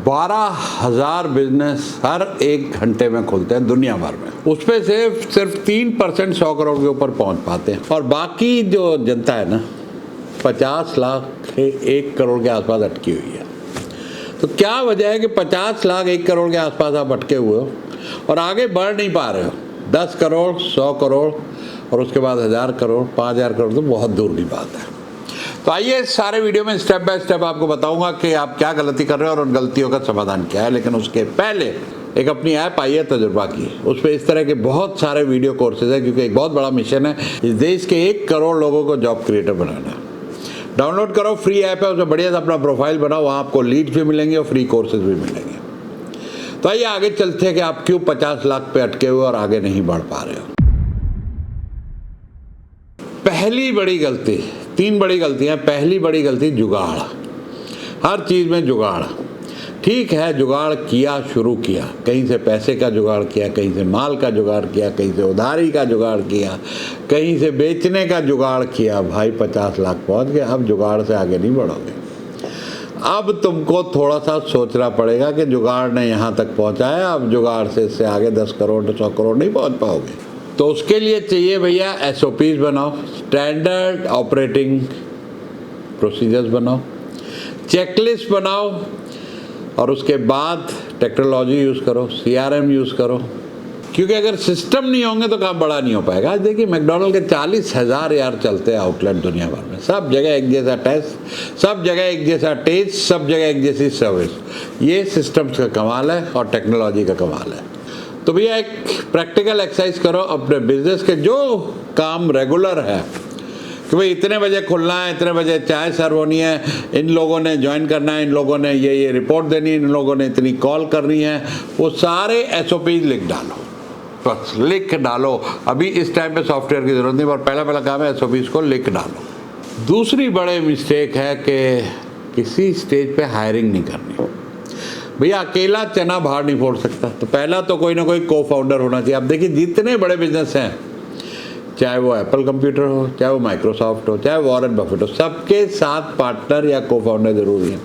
12,000 business हर एक घंटे में खुलते हैं दुनिया भर में। उसपे से सिर्फ 3% 100 करोड़ के ऊपर पहुंच पाते हैं, और बाकी जो जनता है ना 50 लाख 1 करोड़ के आसपास अटकी हुई है। तो क्या वजह है कि 50 लाख 1 करोड़ के आसपास आप अटके हुए हो और आगे बढ़ नहीं पा रहे हो? 10 करोड़ 100 करोड़ और उसके बाद 1000 करोड़ 5000 करोड़ तो बहुत दूर की बात है। तो आइए इस सारे वीडियो में स्टेप बाय स्टेप आपको बताऊंगा कि आप क्या गलती कर रहे हो और उन गलतियों का समाधान क्या है। लेकिन उसके पहले एक अपनी ऐप आई है तजुर्बा की, उस पर इस तरह के बहुत सारे वीडियो कोर्सेज है, क्योंकि एक बहुत बड़ा मिशन है इस देश के 1 करोड़ लोगों को जॉब क्रिएटर बनाना। डाउनलोड करो, फ्री ऐप है, उसमें बढ़िया से अपना प्रोफाइल बनाओ, वहाँ आपको लीड्स भी मिलेंगे और फ्री कोर्सेज भी मिलेंगे। तो आइए आगे चलते हैं कि आप क्यों 50 लाख पे अटके हुए और आगे नहीं बढ़ पा रहे हो। पहली बड़ी गलती, 3 बड़ी गलतियां। पहली बड़ी गलती जुगाड़। हर चीज़ में जुगाड़। ठीक है, जुगाड़ किया, शुरू किया, कहीं से पैसे का जुगाड़ किया, कहीं से माल का जुगाड़ किया, कहीं से उधारी का जुगाड़ किया, कहीं से बेचने का जुगाड़ किया। भाई 50 लाख पहुंच गए, अब जुगाड़ से आगे नहीं बढ़ोगे। अब तुमको थोड़ा सा सोचना पड़ेगा कि जुगाड़ ने यहाँ तक पहुँचाया, अब जुगाड़ से इससे आगे 10 करोड़ 100 करोड़ नहीं पहुँच पाओगे। तो उसके लिए चाहिए भैया SOPs बनाओ, स्टैंडर्ड ऑपरेटिंग प्रोसीजर्स बनाओ, चेकलिस्ट बनाओ, और उसके बाद टेक्नोलॉजी यूज़ करो, CRM यूज़ करो, क्योंकि अगर सिस्टम नहीं होंगे तो काम बड़ा नहीं हो पाएगा। आज देखिए मैकडॉनल्ड के 40,000 यार चलते हैं आउटलेट दुनिया भर में, सब जगह एक जैसा टेस्ट, सब जगह एक जैसा टेस्ट, सब जगह एक जैसी सर्विस। ये सिस्टम्स का कमाल है और टेक्नोलॉजी का कमाल है। तो भैया एक प्रैक्टिकल एक्सरसाइज करो अपने बिजनेस के जो काम रेगुलर है, कि भाई इतने बजे खुलना है, इतने बजे चाय सर्व होनी है, इन लोगों ने ज्वाइन करना है, इन लोगों ने ये रिपोर्ट देनी है, इन लोगों ने इतनी कॉल करनी है, वो सारे SOPs लिख डालो, बस लिख डालो। अभी इस टाइम पे सॉफ्टवेयर की ज़रूरत नहीं, और पहला काम है SOPs को लिख डालो। दूसरी बड़े मिस्टेक है कि किसी स्टेज पे हायरिंग नहीं करनी। भैया अकेला चना बाहर नहीं फोड़ सकता, तो पहला तो कोई ना कोई को फाउंडर होना चाहिए। अब देखिए जितने बड़े बिजनेस हैं, चाहे वो एप्पल कंप्यूटर हो, चाहे वो माइक्रोसॉफ्ट हो, चाहे वॉरेन बफेट हो, सबके साथ पार्टनर या को फाउंडर जरूरी है।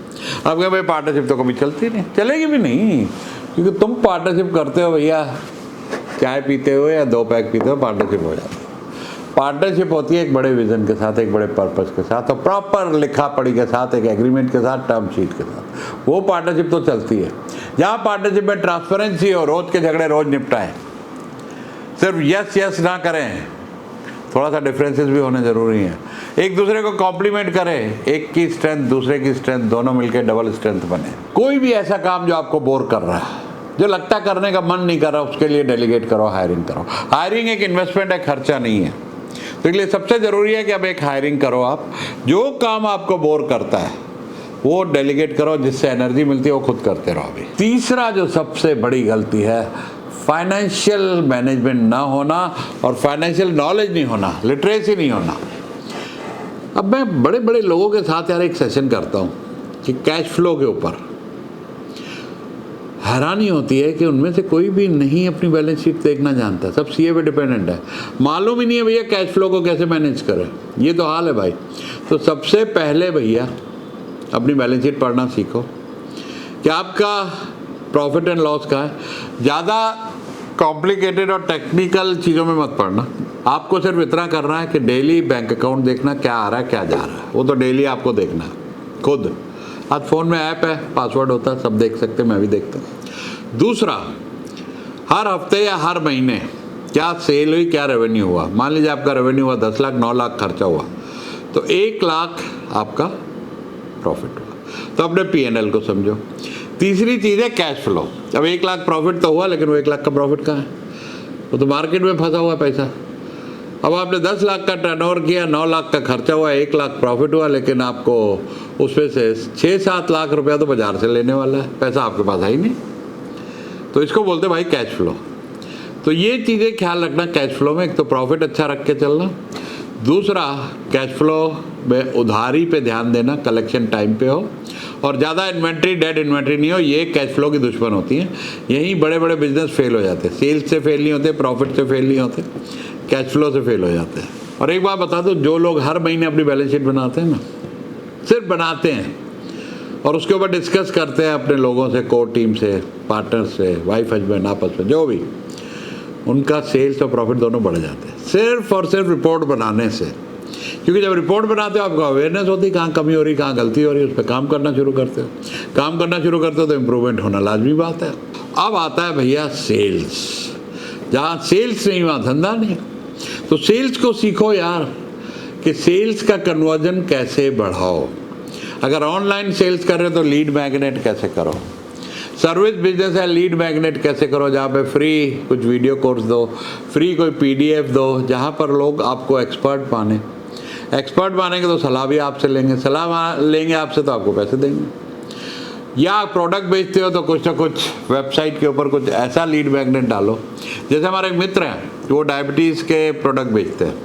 अब क्या भाई पार्टनरशिप तो कभी चलती नहीं, चलेगी भी नहीं, क्योंकि तुम पार्टनरशिप करते हो भैया, चाय पीते हो या 2 पैक पीते हो, पार्टनरशिप हो जाती है। पार्टनरशिप होती है एक बड़े विजन के साथ, एक बड़े पर्पस के साथ, और प्रॉपर लिखा पढ़ी के साथ, एक एग्रीमेंट के साथ, टर्म शीट के साथ, वो पार्टनरशिप तो चलती है। जहाँ पार्टनरशिप में ट्रांसपेरेंसी हो, रोज के झगड़े रोज निपटाएं, सिर्फ यस ना करें, थोड़ा सा डिफरेंसेस भी होने जरूरी हैं, एक दूसरे को कॉम्प्लीमेंट करें, एक की स्ट्रेंथ दूसरे की स्ट्रेंथ, दोनों मिलकर डबल स्ट्रेंथ बने। कोई भी ऐसा काम जो आपको बोर कर रहा है, जो लगता करने का मन नहीं कर रहा, उसके लिए डेलीगेट करो, हायरिंग करो। हायरिंग एक इन्वेस्टमेंट है, खर्चा नहीं है। तो इसलिए सबसे ज़रूरी है कि अब एक हायरिंग करो। आप जो काम आपको बोर करता है वो डेलीगेट करो, जिससे एनर्जी मिलती है वो खुद करते रहो। अभी तीसरा जो सबसे बड़ी गलती है, फाइनेंशियल मैनेजमेंट ना होना और फाइनेंशियल नॉलेज नहीं होना, लिटरेसी नहीं होना। अब मैं बड़े बड़े लोगों के साथ यार एक सेशन करता हूँ कि कैश फ्लो के ऊपर, हैरानी होती है कि उनमें से कोई भी नहीं अपनी बैलेंस शीट देखना जानता, सब CA पे डिपेंडेंट है, मालूम ही नहीं है भैया कैश फ्लो को कैसे मैनेज करें। ये तो हाल है भाई। तो सबसे पहले भैया अपनी बैलेंस शीट पढ़ना सीखो कि आपका प्रॉफिट एंड लॉस का है। ज़्यादा कॉम्प्लिकेटेड और टेक्निकल चीज़ों में मत पढ़ना, आपको सिर्फ इतना करना है कि डेली बैंक अकाउंट देखना, क्या आ रहा है क्या जा रहा है, वो तो डेली आपको देखना है खुद। आज फ़ोन में ऐप है, पासवर्ड होता है, सब देख सकते हैं, मैं भी देखता हूँ। दूसरा, हर हफ्ते या हर महीने क्या सेल हुई, क्या रेवेन्यू हुआ। मान लीजिए आपका रेवेन्यू हुआ 10 लाख, 9 लाख खर्चा हुआ, तो 1 लाख आपका प्रॉफिट हुआ, तो अपने P&L को समझो। तीसरी चीज़ है कैश फ्लो। अब 1 लाख प्रॉफिट तो हुआ, लेकिन वो 1 लाख का प्रॉफिट कहाँ है? वो तो मार्केट में फंसा हुआ पैसा। अब आपने 10 लाख का टर्नओवर किया, 9 लाख का खर्चा हुआ, 1 लाख प्रॉफिट हुआ, लेकिन आपको उसमें से 6-7 लाख रुपया तो बाजार से लेने वाला है, पैसा आपके पास है ही नहीं। तो इसको बोलते भाई कैश फ्लो। तो ये चीज़ें ख्याल रखना कैश फ्लो में। एक तो प्रॉफिट अच्छा रख के चलना, दूसरा कैश फ्लो में उधारी पे ध्यान देना, कलेक्शन टाइम पे हो, और ज़्यादा इन्वेंट्री, डेड इन्वेंट्री नहीं हो। ये कैश फ्लो की दुश्मन होती है। यहीं बड़े बड़े बिजनेस फेल हो जाते हैं। सेल्स से फेल नहीं होते, प्रॉफिट से फेल नहीं होते, कैश फ्लो से फेल हो जाते हैं। और एक बात बता दो, जो लोग हर महीने अपनी बैलेंस शीट बनाते हैं ना, सिर्फ बनाते हैं, और उसके ऊपर डिस्कस करते हैं अपने लोगों से, कोर टीम से, पार्टनर से, वाइफ हस्बैंड आपस में जो भी, उनका सेल्स और प्रॉफिट दोनों बढ़ जाते हैं सिर्फ और सिर्फ रिपोर्ट बनाने से। क्योंकि जब रिपोर्ट बनाते हो आपको अवेयरनेस होती है कहाँ कमी हो रही, कहाँ गलती हो रही है, उस पर काम करना शुरू करते हो। काम करना शुरू करते हो तो इम्प्रूवमेंट होना लाजमी बात है। अब आता है भैया सेल्स। जहाँ सेल्स नहीं वहाँ धंधा नहीं। तो सेल्स को सीखो यार कि सेल्स का कन्वर्जन कैसे बढ़ाओ। अगर ऑनलाइन सेल्स कर रहे हो तो लीड मैग्नेट कैसे करो। सर्विस बिजनेस है, लीड मैग्नेट कैसे करो, जहाँ पे फ्री कुछ वीडियो कोर्स दो, फ्री कोई पीडीएफ दो, जहाँ पर लोग आपको एक्सपर्ट मानेंगे तो सलाह भी आपसे लेंगे, सलाह लेंगे आपसे तो आपको पैसे देंगे। या प्रोडक्ट बेचते हो तो कुछ ना कुछ वेबसाइट के ऊपर कुछ ऐसा लीड मैग्नेट डालो। जैसे हमारे एक मित्र हैं वो डायबिटीज़ के प्रोडक्ट बेचते हैं,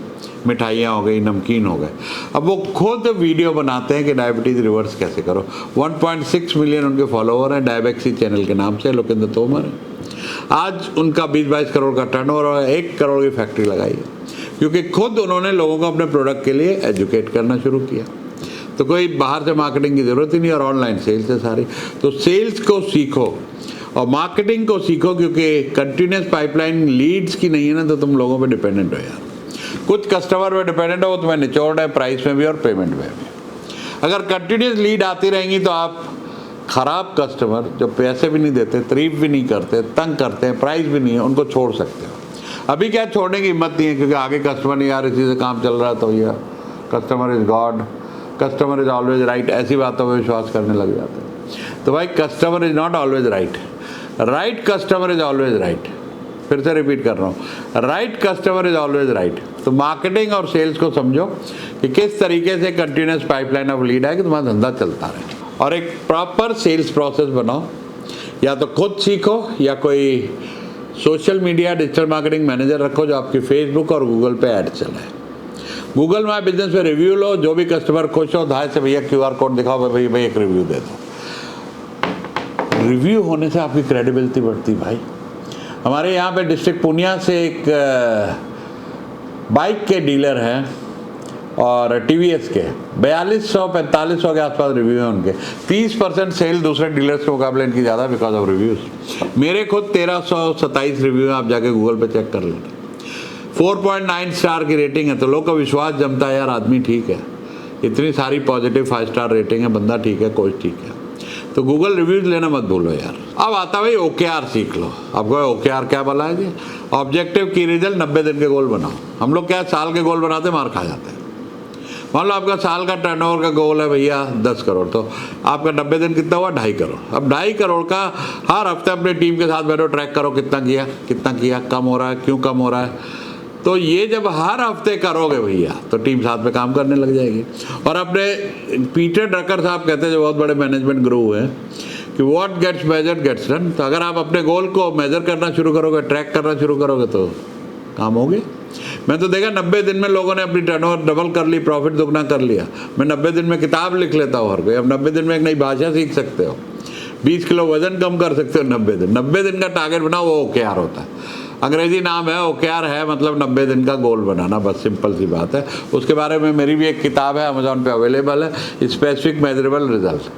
मिठाइयाँ हो गई, नमकीन हो गए। अब वो खुद वीडियो बनाते हैं कि डायबिटीज़ रिवर्स कैसे करो। 1.6 मिलियन उनके फॉलोवर हैं डायबेक्सी चैनल के नाम से, लोकेंद्र तोमर है। आज उनका 20-22 करोड़ का टर्नओवर और 1 करोड़ की फैक्ट्री लगाई है, क्योंकि खुद उन्होंने लोगों को अपने प्रोडक्ट के लिए एजुकेट करना शुरू किया। तो कोई बाहर से मार्केटिंग की ज़रूरत ही नहीं, और ऑनलाइन सेल्स है सारी। तो सेल्स को सीखो और मार्केटिंग को सीखो, क्योंकि कंटिन्यूस पाइपलाइन लीड्स की नहीं है ना, तो तुम लोगों पे डिपेंडेंट हो यार। कुछ कस्टमर पे डिपेंडेंट हो, तुम्हें निचोड़ है प्राइस में भी और पेमेंट में भी। अगर कंटिन्यूस लीड आती रहेंगी तो आप ख़राब कस्टमर जो पैसे भी नहीं देते, तारीफ भी नहीं करते, तंग करते हैं, प्राइस भी नहीं है, उनको छोड़ सकते हो। अभी क्या छोड़ने की हिम्मत नहीं है, क्योंकि आगे कस्टमर नहीं, यार इसी से काम चल रहा है, तो ये customer is God, customer is always right, ऐसी बातों पर विश्वास करने लग जाते हैं। तो भाई customer is not always right, right customer is always right. फिर से रिपीट कर रहा हूँ, right customer is always right. तो मार्केटिंग और सेल्स को समझो कि किस तरीके से कंटिन्यूस पाइपलाइन ऑफ लीड है कि तुम्हारा धंधा चलता रहे, और एक प्रॉपर सेल्स प्रोसेस बनाओ। या तो खुद सीखो या कोई social media digital marketing manager रखो जो आपकी फेसबुक और गूगल पे ऐड चलाए। गूगल माई बिजनेस पे रिव्यू लो, जो भी कस्टमर खुश हो धाय से भैया QR कोड दिखाओ, भाई एक रिव्यू दे दो। रिव्यू होने से आपकी क्रेडिबिलिटी बढ़ती भाई। हमारे यहाँ पे डिस्ट्रिक्ट पूर्णिया से एक बाइक के डीलर हैं और TVS के 4200-4500 के आसपास रिव्यू हैं उनके। 30% सेल दूसरे डीलर्स के मुकाबले इनकी ज़्यादा बिकॉज ऑफ रिव्यूज़। मेरे खुद 1327 रिव्यू हैं, आप जाके गूगल पे चेक कर लेना। 4.9 स्टार की रेटिंग है, तो लोग का विश्वास जमता है यार आदमी ठीक है, इतनी सारी पॉजिटिव 5 स्टार रेटिंग है, बंदा ठीक है, कोच ठीक है। तो गूगल रिव्यूज़ लेना मत भूलो यार। अब आता भाई OKR सीख लो। आपको OKR क्या बोला है जी? ऑब्जेक्टिव की रिजल्ट 90 दिन के गोल बनाओ। हम लोग क्या साल के गोल बनाते मार खा जाते हैं। मान लो आपका साल का टर्नओवर का गोल है भैया 10 करोड़, तो आपका 90 दिन कितना हुआ? 2.5 करोड़। अब 2.5 करोड़ का हर हफ्ते अपने टीम के साथ बैठो, ट्रैक करो कितना किया, कम हो रहा है, क्यों कम हो रहा है। तो ये जब हर हफ्ते करोगे भैया तो टीम साथ में काम करने लग जाएगी। और अपने पीटर ड्रकर साहब कहते हैं जो बहुत बड़े मैनेजमेंट गुरु हैं कि what gets measured gets done. तो अगर आप अपने गोल को मेजर करना शुरू करोगे, ट्रैक करना शुरू करोगे तो काम होगे। मैं तो देखा 90 दिन में लोगों ने अपनी टर्नओवर डबल कर ली, प्रॉफिट दुगना कर लिया। मैं 90 दिन में किताब लिख लेता हूँ हर कोई। अब 90 दिन में एक नई भाषा सीख सकते हो, 20 किलो वजन कम कर सकते हो 90 दिन का टारगेट बनाओ, वो OKR होता है। अंग्रेजी नाम है OKR है, मतलब 90 दिन का गोल बनाना, बस सिंपल सी बात है। उसके बारे में मेरी भी एक किताब है, अमेजोन पे अवेलेबल है, स्पेसिफिक मेजरेबल रिजल्ट।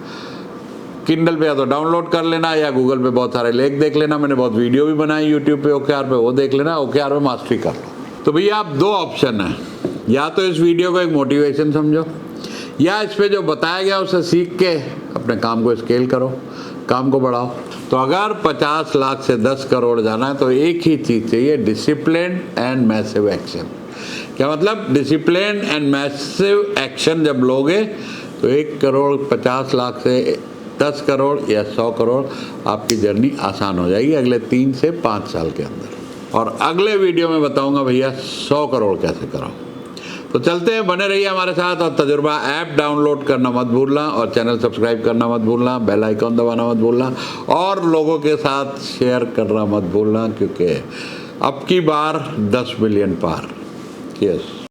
किंडल पे या तो डाउनलोड कर लेना या गूगल पे बहुत सारे लेख देख लेना। मैंने बहुत वीडियो भी बनाई यूट्यूब पे OKR पे, वो देख लेना। OKR में मास्टरी कर लो। तो भैया आप 2 ऑप्शन हैं, या तो इस वीडियो को एक मोटिवेशन समझो, या इस पर जो बताया गया उसे सीख के अपने काम को स्केल करो, काम को बढ़ाओ। तो अगर 50 लाख से 10 करोड़ जाना है तो एक ही चीज़ चाहिए, डिसिप्लिन एंड मैसिव एक्शन। क्या मतलब? डिसिप्लिन एंड मैसिव एक्शन जब लोगे तो 1 करोड़ 50 लाख से 10 करोड़ या 100 करोड़ आपकी जर्नी आसान हो जाएगी अगले 3 से 5 साल के अंदर। और अगले वीडियो में बताऊंगा भैया 100 करोड़ कैसे करो। तो चलते हैं, बने रहिए हमारे साथ। और तजुर्बा ऐप डाउनलोड करना मत भूलना, और चैनल सब्सक्राइब करना मत भूलना, बेल आइकॉन दबाना मत भूलना, और लोगों के साथ शेयर करना मत भूलना, क्योंकि अब की बार 10 मिलियन पार। यस।